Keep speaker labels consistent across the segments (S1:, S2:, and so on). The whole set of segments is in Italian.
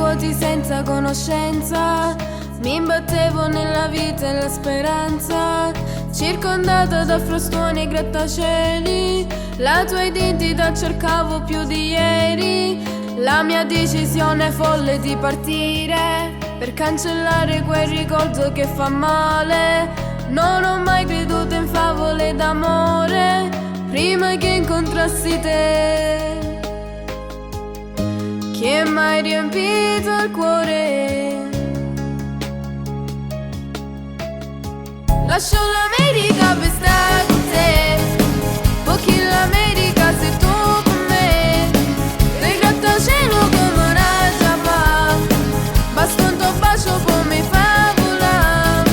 S1: vuoti senza conoscenza, mi imbattevo nella vita e la speranza, circondata da frustoni e grattacieli. La tua identità cercavo più di ieri, la mia decisione folle di partire per cancellare quel ricordo che fa male. Non ho mai creduto in favole d'amore prima che incontrassi te, che m'hai riempito il cuore. Lascio l'America per stare con te, pochi l'America sei tu con me. Dei grattacielo come una giappa, basta un tuo bacio poi mi fa volare.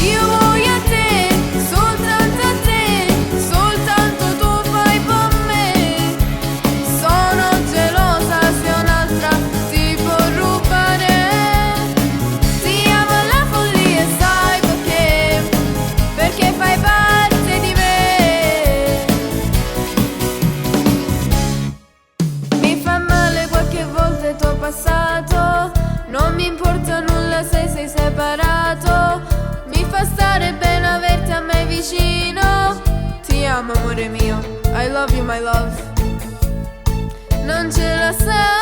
S1: Io voglio a te, soltanto a te, soltanto tu fai per me. Sono gelosa se un'altra ti può rubare. Ti amo alla follia, sai perché? Perché fai parte di me. Mi fa male qualche volta il tuo passato, non mi importa nulla se sei separato. Mi fa stare bene averti a me vicino. Ti amo amore mio, I love you my love. Non ce la sai